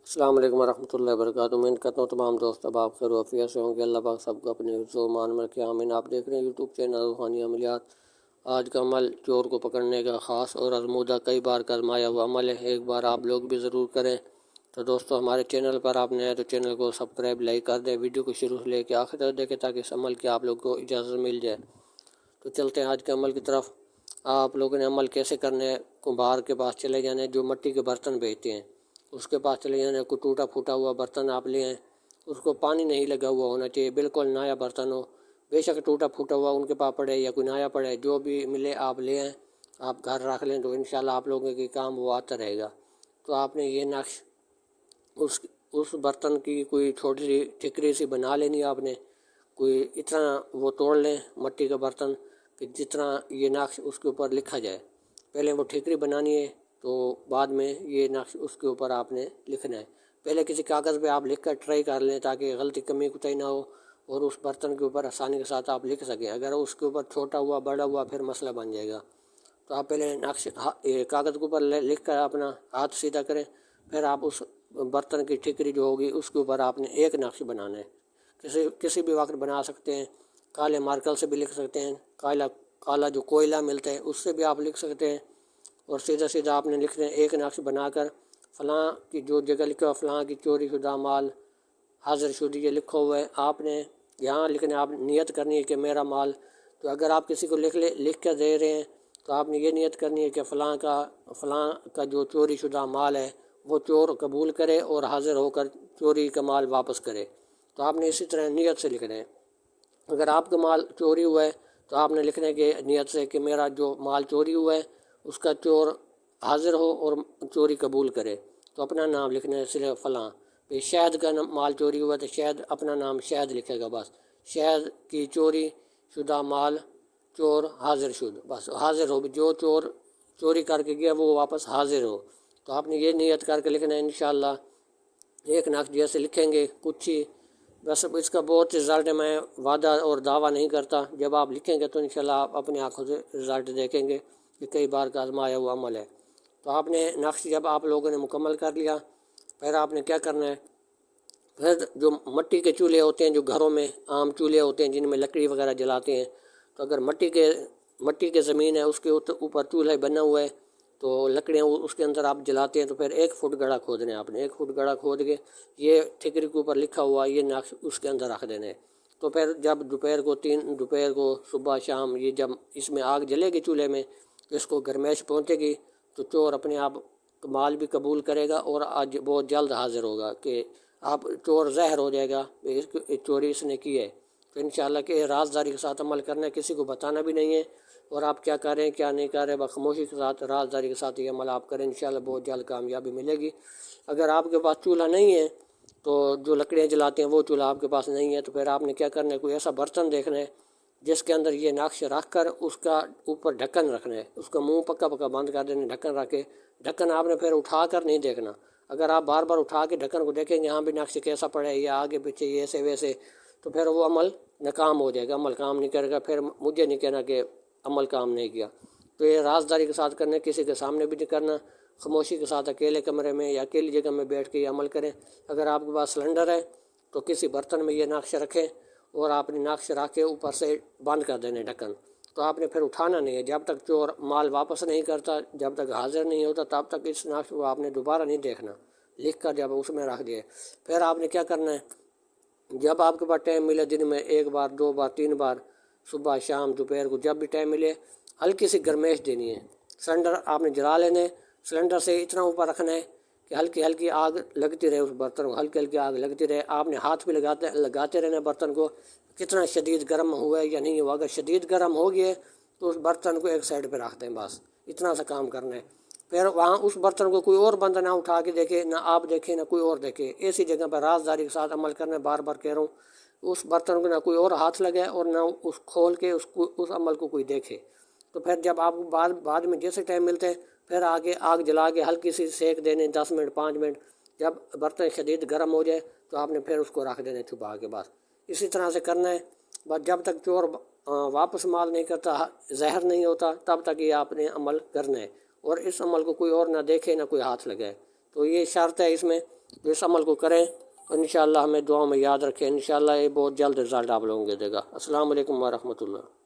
السلام علیکم ورحمۃ اللہ وبرکاتہ۔ میں کرتا ہوں تمام دوست اب آپ خیر و عافیت سے ہوں گے۔ اللہ پاک سب کو اپنے حفظ و امان میں رکھے، آمین۔ آپ دیکھ رہے ہیں یوٹیوب چینل روحانی عملیات۔ آج کا عمل چور کو پکڑنے کا خاص اور آزمودہ کئی بار کرمایا ہوا عمل ہے، ایک بار آپ لوگ بھی ضرور کریں۔ تو دوستو، ہمارے چینل پر آپ نئے ہیں تو چینل کو سبسکرائب لائک کر دیں، ویڈیو کو شروع سے لے کے آخر تک دیکھیں تاکہ اس عمل کی آپ لوگ کو اجازت مل جائے۔ تو چلتے ہیں آج کے عمل کی طرف۔ آپ لوگوں نے عمل کیسے کرنے ہیں؟ کمبھار کے پاس چلے جانے جو مٹی کے برتن بیچتے ہیں، اس کے پاس چلے جانے۔ کوئی ٹوٹا پھوٹا ہوا برتن آپ لے آئیں، اس کو پانی نہیں لگا ہوا ہونا چاہیے، بالکل نیا برتن ہو، بے شک ٹوٹا پھوٹا ہوا ان کے پاس پڑے یا کوئی نیا پڑے، جو بھی ملے آپ لے آئیں، آپ گھر رکھ لیں تو انشاءاللہ آپ لوگوں کے کام وہ آتا رہے گا۔ تو آپ نے یہ نقش اس برتن کی کوئی چھوٹی سی ٹھکری سی بنا لینی، آپ نے کوئی اتنا وہ توڑ لیں مٹی کا برتن کہ جتنا یہ نقش اس کے اوپر لکھا جائے۔ پہلے وہ ٹھکری بنانی ہے، تو بعد میں یہ نقش اس کے اوپر آپ نے لکھنا ہے۔ پہلے کسی کاغذ پہ آپ لکھ کر ٹرائی کر لیں تاکہ غلطی کمی کوتاہی نہ ہو اور اس برتن کے اوپر آسانی کے ساتھ آپ لکھ سکیں۔ اگر اس کے اوپر چھوٹا ہوا بڑا ہوا پھر مسئلہ بن جائے گا۔ تو آپ پہلے نقش کاغذ کے اوپر لکھ کر اپنا ہاتھ سیدھا کریں، پھر آپ اس برتن کی ٹھکری جو ہوگی اس کے اوپر آپ نے ایک نقش بنانا ہے۔ کسی بھی وقت بنا سکتے ہیں، کالے مارکر سے بھی لکھ سکتے ہیں، کالا جو کوئلہ ملتا ہے اس سے بھی آپ لکھ سکتے ہیں، اور سیدھا سیدھا آپ نے لکھنا ہے ایک نقش بنا کر۔ فلاں کی جو جگہ لکھا ہوا فلاں کی چوری شدہ مال حاضر شدہ یہ لکھا ہوا ہے، آپ نے یہاں لکھنا ہے، آپ نیت کرنی ہے کہ میرا مال۔ تو اگر آپ کسی کو لکھ کر دے رہے ہیں تو آپ نے یہ نیت کرنی ہے کہ فلاں کا جو چوری شدہ مال ہے وہ چور قبول کرے اور حاضر ہو کر چوری کا مال واپس کرے۔ تو آپ نے اسی طرح نیت سے لکھنا ہے۔ اگر آپ کا مال چوری ہوا ہے تو آپ نے لکھنا ہے کہ نیت سے کہ میرا جو مال چوری ہوا ہے اس کا چور حاضر ہو اور چوری قبول کرے۔ تو اپنا نام لکھنا ہے صرف فلاں۔ پھر شہد کا مال چوری ہوا تو شہد اپنا نام شہد لکھے گا، بس شہد کی چوری شدہ مال چور حاضر شد، بس حاضر ہو، جو چور چوری کر کے گیا وہ واپس حاضر ہو۔ تو آپ نے یہ نیت کر کے لکھنا ہے انشاءاللہ۔ ایک نقش جیسے لکھیں گے کچھ ہی، بس اس کا بہت رزلٹ ہے، میں وعدہ اور دعویٰ نہیں کرتا، جب آپ لکھیں گے تو انشاءاللہ آپ اپنے آنکھوں سے رزلٹ دیکھیں گے کہ کئی بار کا آزمایا ہوا عمل ہے۔ تو آپ نے نقش جب آپ لوگوں نے مکمل کر لیا، پھر آپ نے کیا کرنا ہے، پھر جو مٹی کے چولہے ہوتے ہیں جو گھروں میں عام چولہے ہوتے ہیں جن میں لکڑی وغیرہ جلاتے ہیں، تو اگر مٹی کے زمین ہے اس کے اوپر چولہا بنا ہوا ہے تو لکڑیاں اس کے اندر آپ جلاتے ہیں، تو پھر 1 فٹ گڑھا کھودنا ہے آپ نے۔ 1 فٹ گڑھا کھود کے یہ ٹھکری کے اوپر لکھا ہوا یہ نقش اس کے اندر رکھ دینا ہے۔ تو پھر جب دوپہر کو صبح شام یہ جب اس میں آگ جلے گی چولہے میں، اس کو گرمائش پہنچے گی تو چور اپنے آپ مال بھی قبول کرے گا اور آج بہت جلد حاضر ہوگا کہ آپ چور ظاہر ہو جائے گا چوری اس نے کی ہے۔ تو انشاءاللہ کہ رازداری کے ساتھ عمل کرنا ہے، کسی کو بتانا بھی نہیں ہے، اور آپ کیا کر رہے ہیں کیا نہیں کر رہے بخاموشی کے ساتھ رازداری کے ساتھ یہ عمل آپ کریں، انشاءاللہ بہت جلد کامیابی ملے گی۔ اگر آپ کے پاس چولہا نہیں ہے تو جو لکڑیاں جلاتے ہیں وہ چولہا آپ کے پاس نہیں ہے تو پھر آپ نے کیا کرنا ہے، کوئی ایسا برتن دیکھنا ہے جس کے اندر یہ نقش رکھ کر اس کا اوپر ڈھکن رکھنا ہے، اس کا منہ پکا بند کر دینا، ڈھکن رکھ کے ڈھکن آپ نے پھر اٹھا کر نہیں دیکھنا۔ اگر آپ بار بار اٹھا کے ڈھکن کو دیکھیں گے یہاں بھی نقش کیسا پڑا ہے یا آگے پیچھے یہ ایسے ویسے، تو پھر وہ عمل ناکام ہو جائے گا، عمل کام نہیں کرے گا، پھر مجھے نہیں کہنا کہ عمل کام نہیں کیا۔ تو یہ رازداری کے ساتھ کرنا ہے، کسی کے سامنے بھی نہیں کرنا، خاموشی کے ساتھ اکیلے کمرے میں یا اکیلی جگہ میں بیٹھ کے یہ عمل کریں۔ اگر آپ کے پاس سلنڈر ہے تو کسی برتن میں یہ نقش رکھیں اور آپ نے نقش رکھ کے اوپر سے بند کر دینے ڈھکن۔ تو آپ نے پھر اٹھانا نہیں ہے جب تک چور مال واپس نہیں کرتا، جب تک حاضر نہیں ہوتا تب تک اس نقش کو آپ نے دوبارہ نہیں دیکھنا، لکھ کر جب اس میں رکھ دیا۔ پھر آپ نے کیا کرنا ہے، جب آپ کے پاس ٹائم ملے دن میں 1 بار 2 بار 3 بار، صبح شام دوپہر کو جب بھی ٹائم ملے، ہلکی سی گرمائش دینی ہے۔ سلنڈر آپ نے جلا لینے، سلنڈر سے اتنا اوپر رکھنا ہے کہ ہلکی ہلکی آگ لگتی رہے، اس برتن کو ہلکی ہلکی آگ لگتی رہے۔ آپ نے ہاتھ پہ لگاتے رہنا برتن کو، کتنا شدید گرم ہوا ہے یا نہیں ہوا۔ اگر شدید گرم ہو گیا تو اس برتن کو ایک سائڈ پہ رکھ دیں، بس اتنا سا کام کرنا ہے۔ پھر وہاں اس برتن کو کوئی اور بندہ نہ اٹھا کے دیکھے، نہ آپ دیکھیں نہ کوئی اور دیکھے، ایسی جگہ پر رازداری کے ساتھ عمل کرنا ہے۔ بار بار کہہ رہا ہوں، اس برتن کو نہ کوئی اور ہاتھ لگائے اور نہ اس کھول کے اس عمل کو کوئی دیکھے۔ تو پھر جب آپ کو بعد میں جیسے ٹائم ملتے ہیں پھر آگے آگ جلا کے ہلکی سی سیک دینے 10 منٹ 5 منٹ، جب برتن شدید گرم ہو جائے تو آپ نے پھر اس کو رکھ دینا چھپا کے، بس اسی طرح سے کرنا ہے۔ بس جب تک چور واپس مال نہیں کرتا، ظاہر نہیں ہوتا، تب تک یہ آپ نے عمل کرنا ہے، اور اس عمل کو کوئی اور نہ دیکھے نہ کوئی ہاتھ لگائے۔ تو یہ شرط ہے اس میں اس عمل کو کریں، انشاءاللہ ہمیں دعاؤں میں یاد رکھیں، انشاءاللہ یہ بہت جلد رزلٹ آپ لوگوں کو دے گا۔ السلام علیکم ورحمۃ اللہ۔